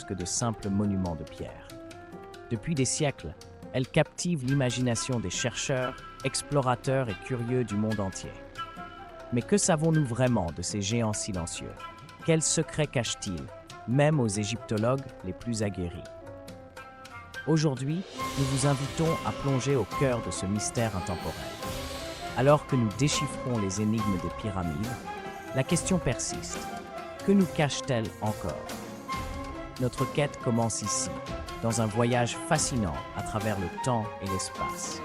que de simples monuments de pierre. Depuis des siècles, elles captivent l'imagination des chercheurs, explorateurs et curieux du monde entier. Mais que savons-nous vraiment de ces géants silencieux? Quels secrets cachent-ils, même aux égyptologues les plus aguerris? Aujourd'hui, nous vous invitons à plonger au cœur de ce mystère intemporel. Alors que nous déchiffrons les énigmes des pyramides, la question persiste. Que nous cachent-elles encore? Notre quête commence ici, dans un voyage fascinant à travers le temps et l'espace.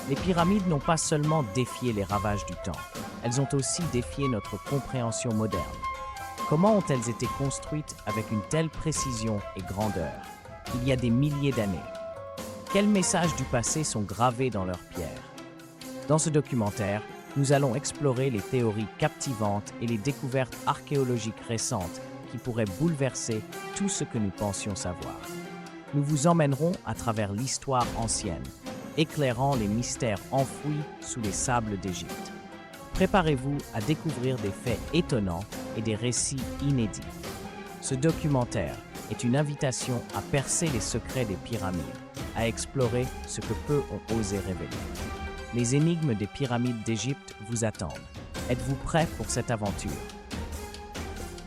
Les pyramides n'ont pas seulement défié les ravages du temps, elles ont aussi défié notre compréhension moderne. Comment ont-elles été construites avec une telle précision et grandeur, il y a des milliers d'années? Quels messages du passé sont gravés dans leurs pierres? Dans ce documentaire, nous allons explorer les théories captivantes et les découvertes archéologiques récentes qui pourraient bouleverser tout ce que nous pensions savoir. Nous vous emmènerons à travers l'histoire ancienne, éclairant les mystères enfouis sous les sables d'Égypte. Préparez-vous à découvrir des faits étonnants et des récits inédits. Ce documentaire est une invitation à percer les secrets des pyramides, à explorer ce que peu ont osé révéler. Les énigmes des pyramides d'Égypte vous attendent. Êtes-vous prêts pour cette aventure?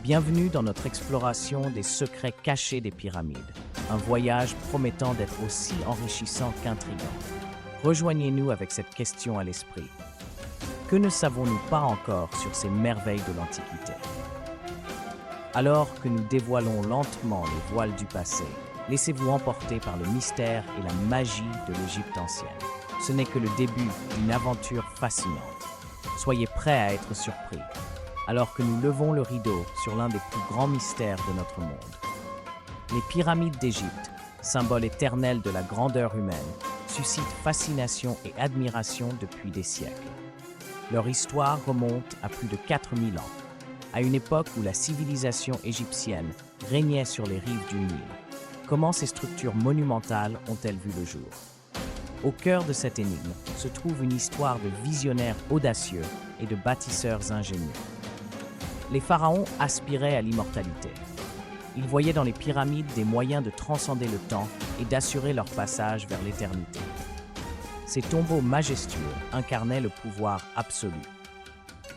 Bienvenue dans notre exploration des secrets cachés des pyramides, un voyage promettant d'être aussi enrichissant qu'intriguant. Rejoignez-nous avec cette question à l'esprit. Que ne savons-nous pas encore sur ces merveilles de l'Antiquité? Alors que nous dévoilons lentement les voiles du passé, laissez-vous emporter par le mystère et la magie de l'Égypte ancienne. Ce n'est que le début d'une aventure fascinante. Soyez prêts à être surpris, alors que nous levons le rideau sur l'un des plus grands mystères de notre monde. Les pyramides d'Égypte, symbole éternel de la grandeur humaine, suscitent fascination et admiration depuis des siècles. Leur histoire remonte à plus de 4000 ans, à une époque où la civilisation égyptienne régnait sur les rives du Nil. Comment ces structures monumentales ont-elles vu le jour? Au cœur de cette énigme se trouve une histoire de visionnaires audacieux et de bâtisseurs ingénieux. Les pharaons aspiraient à l'immortalité. Ils voyaient dans les pyramides des moyens de transcender le temps et d'assurer leur passage vers l'éternité. Ces tombeaux majestueux incarnaient le pouvoir absolu.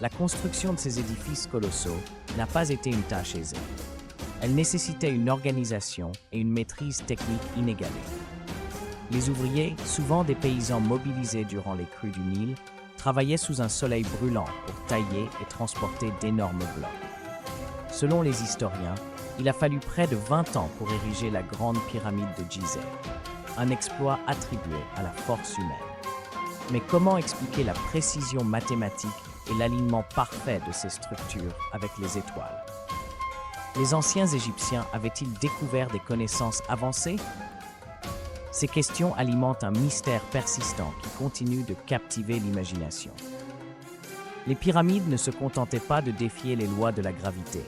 La construction de ces édifices colossaux n'a pas été une tâche aisée. Elle nécessitait une organisation et une maîtrise technique inégalée. Les ouvriers, souvent des paysans mobilisés durant les crues du Nil, travaillaient sous un soleil brûlant pour tailler et transporter d'énormes blocs. Selon les historiens, il a fallu près de 20 ans pour ériger la grande pyramide de Gizeh, un exploit attribué à la force humaine. Mais comment expliquer la précision mathématique et l'alignement parfait de ces structures avec les étoiles? Les anciens Égyptiens avaient-ils découvert des connaissances avancées? Ces questions alimentent un mystère persistant qui continue de captiver l'imagination. Les pyramides ne se contentaient pas de défier les lois de la gravité.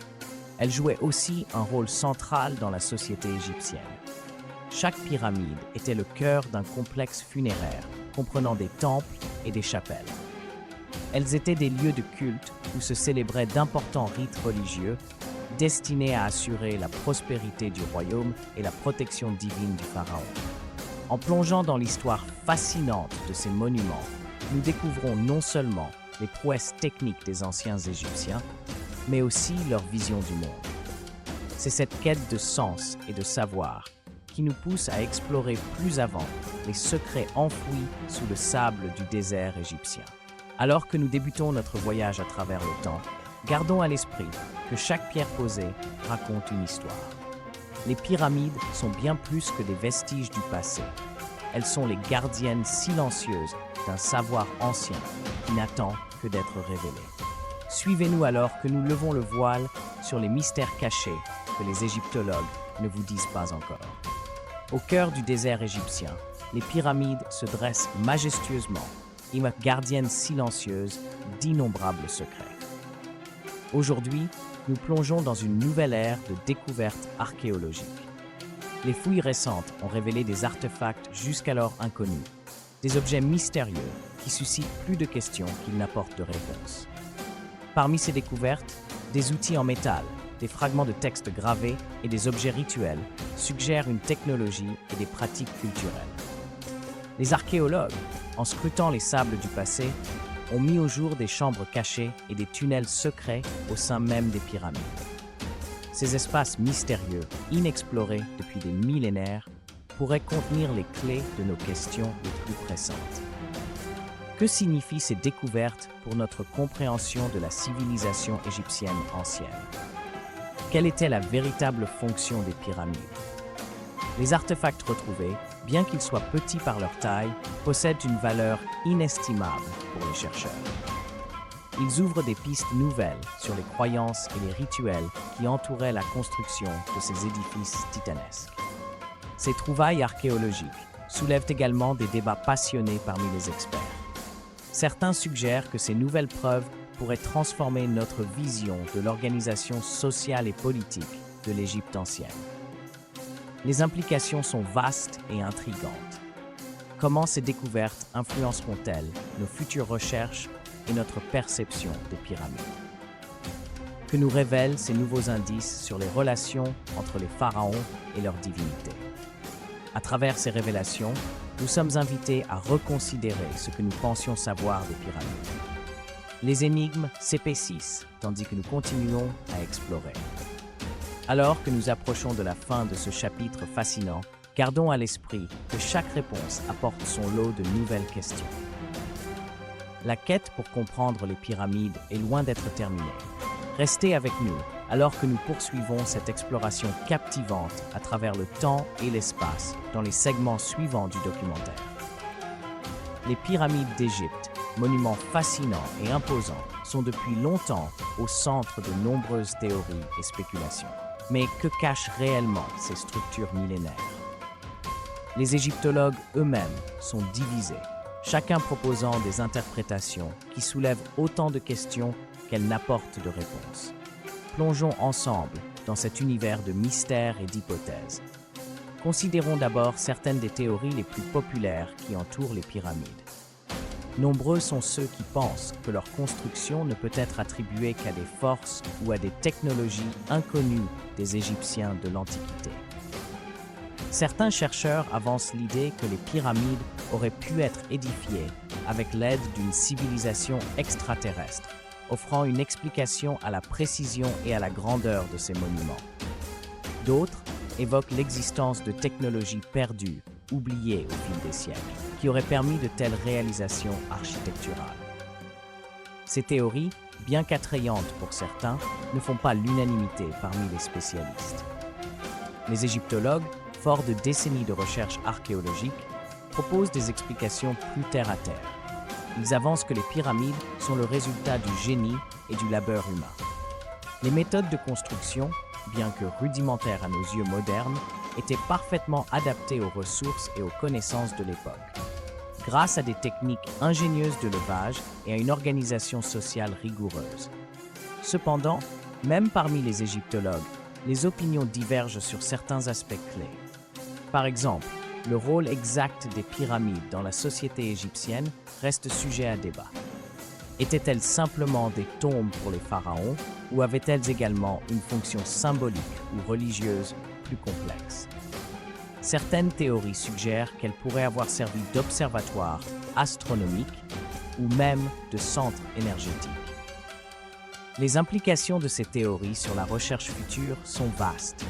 Elles jouaient aussi un rôle central dans la société égyptienne. Chaque pyramide était le cœur d'un complexe funéraire, comprenant des temples et des chapelles. Elles étaient des lieux de culte où se célébraient d'importants rites religieux destinés à assurer la prospérité du royaume et la protection divine du pharaon. En plongeant dans l'histoire fascinante de ces monuments, nous découvrons non seulement les prouesses techniques des anciens Égyptiens, mais aussi leur vision du monde. C'est cette quête de sens et de savoir qui nous pousse à explorer plus avant les secrets enfouis sous le sable du désert égyptien. Alors que nous débutons notre voyage à travers le temps, gardons à l'esprit que chaque pierre posée raconte une histoire. Les pyramides sont bien plus que des vestiges du passé. Elles sont les gardiennes silencieuses d'un savoir ancien qui n'attend que d'être révélé. Suivez-nous alors que nous levons le voile sur les mystères cachés que les égyptologues ne vous disent pas encore. Au cœur du désert égyptien, les pyramides se dressent majestueusement, gardiennes silencieuses d'innombrables secrets. Aujourd'hui, nous plongeons dans une nouvelle ère de découvertes archéologiques. Les fouilles récentes ont révélé des artefacts jusqu'alors inconnus, des objets mystérieux qui suscitent plus de questions qu'ils n'apportent de réponses. Parmi ces découvertes, des outils en métal, des fragments de textes gravés et des objets rituels suggèrent une technologie et des pratiques culturelles. Les archéologues, en scrutant les sables du passé, ont mis au jour des chambres cachées et des tunnels secrets au sein même des pyramides. Ces espaces mystérieux, inexplorés depuis des millénaires, pourraient contenir les clés de nos questions les plus pressantes. Que signifient ces découvertes pour notre compréhension de la civilisation égyptienne ancienne? Quelle était la véritable fonction des pyramides? Les artefacts retrouvés, bien qu'ils soient petits par leur taille, possèdent une valeur inestimable pour les chercheurs. Ils ouvrent des pistes nouvelles sur les croyances et les rituels qui entouraient la construction de ces édifices titanesques. Ces trouvailles archéologiques soulèvent également des débats passionnés parmi les experts. Certains suggèrent que ces nouvelles preuves pourraient transformer notre vision de l'organisation sociale et politique de l'Égypte ancienne. Les implications sont vastes et intrigantes. Comment ces découvertes influenceront-elles nos futures recherches et notre perception des pyramides? Que nous révèlent ces nouveaux indices sur les relations entre les pharaons et leurs divinités? À travers ces révélations, nous sommes invités à reconsidérer ce que nous pensions savoir des pyramides. Les énigmes s'épaississent, tandis que nous continuons à explorer. Alors que nous approchons de la fin de ce chapitre fascinant, gardons à l'esprit que chaque réponse apporte son lot de nouvelles questions. La quête pour comprendre les pyramides est loin d'être terminée. Restez avec nous alors que nous poursuivons cette exploration captivante à travers le temps et l'espace dans les segments suivants du documentaire. Les pyramides d'Égypte, monuments fascinants et imposants, sont depuis longtemps au centre de nombreuses théories et spéculations. Mais que cachent réellement ces structures millénaires? Les égyptologues eux-mêmes sont divisés, chacun proposant des interprétations qui soulèvent autant de questions qu'elles n'apportent de réponses. Plongeons ensemble dans cet univers de mystères et d'hypothèses. Considérons d'abord certaines des théories les plus populaires qui entourent les pyramides. Nombreux sont ceux qui pensent que leur construction ne peut être attribuée qu'à des forces ou à des technologies inconnues des Égyptiens de l'Antiquité. Certains chercheurs avancent l'idée que les pyramides auraient pu être édifiées avec l'aide d'une civilisation extraterrestre, offrant une explication à la précision et à la grandeur de ces monuments. D'autres évoquent l'existence de technologies perdues, oubliées au fil des siècles, qui auraient permis de telles réalisations architecturales. Ces théories, bien qu'attrayantes pour certains, ne font pas l'unanimité parmi les spécialistes. Les égyptologues, forts de décennies de recherches archéologiques, proposent des explications plus terre-à-terre. Ils avancent que les pyramides sont le résultat du génie et du labeur humain. Les méthodes de construction, bien que rudimentaires à nos yeux modernes, étaient parfaitement adaptées aux ressources et aux connaissances de l'époque, grâce à des techniques ingénieuses de levage et à une organisation sociale rigoureuse. Cependant, même parmi les égyptologues, les opinions divergent sur certains aspects clés. Par exemple, le rôle exact des pyramides dans la société égyptienne reste sujet à débat. Étaient-elles simplement des tombes pour les pharaons ou avaient-elles également une fonction symbolique ou religieuse plus complexe? Certaines théories suggèrent qu'elles pourraient avoir servi d'observatoire astronomique ou même de centre énergétique. Les implications de ces théories sur la recherche future sont vastes.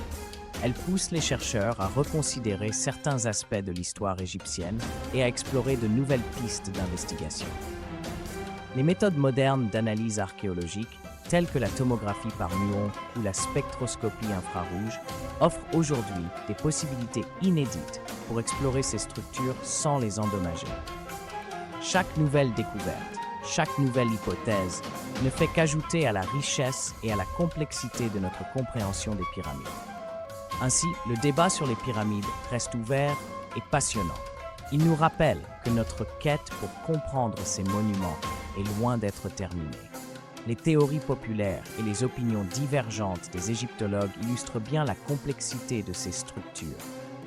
Elles poussent les chercheurs à reconsidérer certains aspects de l'histoire égyptienne et à explorer de nouvelles pistes d'investigation. Les méthodes modernes d'analyse archéologique, telles que la tomographie par muon ou la spectroscopie infrarouge, offrent aujourd'hui des possibilités inédites pour explorer ces structures sans les endommager. Chaque nouvelle découverte, chaque nouvelle hypothèse ne fait qu'ajouter à la richesse et à la complexité de notre compréhension des pyramides. Ainsi, le débat sur les pyramides reste ouvert et passionnant. Il nous rappelle que notre quête pour comprendre ces monuments est loin d'être terminée. Les théories populaires et les opinions divergentes des égyptologues illustrent bien la complexité de ces structures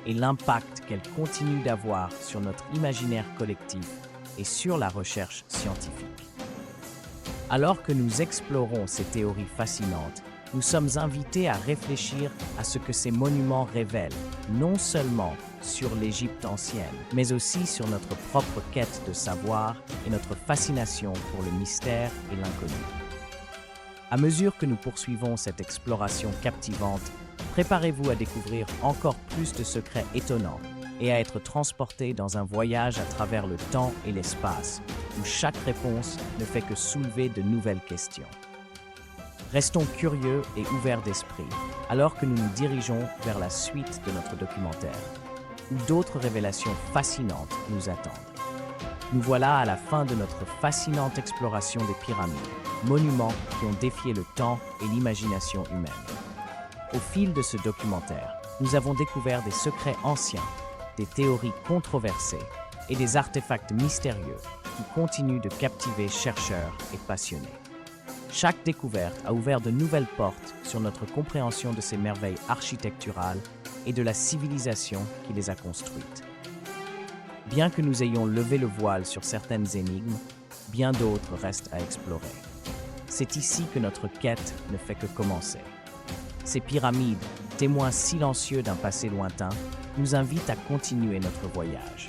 et l'impact qu'elles continuent d'avoir sur notre imaginaire collectif et sur la recherche scientifique. Alors que nous explorons ces théories fascinantes, nous sommes invités à réfléchir à ce que ces monuments révèlent, non seulement sur l'Égypte ancienne, mais aussi sur notre propre quête de savoir et notre fascination pour le mystère et l'inconnu. À mesure que nous poursuivons cette exploration captivante, préparez-vous à découvrir encore plus de secrets étonnants et à être transporté dans un voyage à travers le temps et l'espace, où chaque réponse ne fait que soulever de nouvelles questions. Restons curieux et ouverts d'esprit, alors que nous nous dirigeons vers la suite de notre documentaire, où d'autres révélations fascinantes nous attendent. Nous voilà à la fin de notre fascinante exploration des pyramides, monuments qui ont défié le temps et l'imagination humaine. Au fil de ce documentaire, nous avons découvert des secrets anciens, des théories controversées et des artefacts mystérieux qui continuent de captiver chercheurs et passionnés. Chaque découverte a ouvert de nouvelles portes sur notre compréhension de ces merveilles architecturales et de la civilisation qui les a construites. Bien que nous ayons levé le voile sur certaines énigmes, bien d'autres restent à explorer. C'est ici que notre quête ne fait que commencer. Ces pyramides, témoins silencieux d'un passé lointain, nous invitent à continuer notre voyage.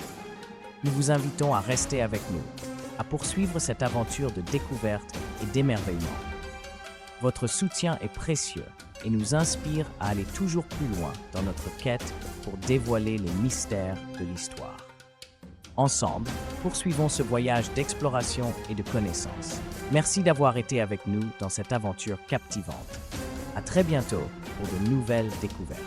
Nous vous invitons à rester avec nous, à poursuivre cette aventure de découverte et d'émerveillement. Votre soutien est précieux et nous inspire à aller toujours plus loin dans notre quête pour dévoiler les mystères de l'histoire. Ensemble, poursuivons ce voyage d'exploration et de connaissance. Merci d'avoir été avec nous dans cette aventure captivante. À très bientôt pour de nouvelles découvertes.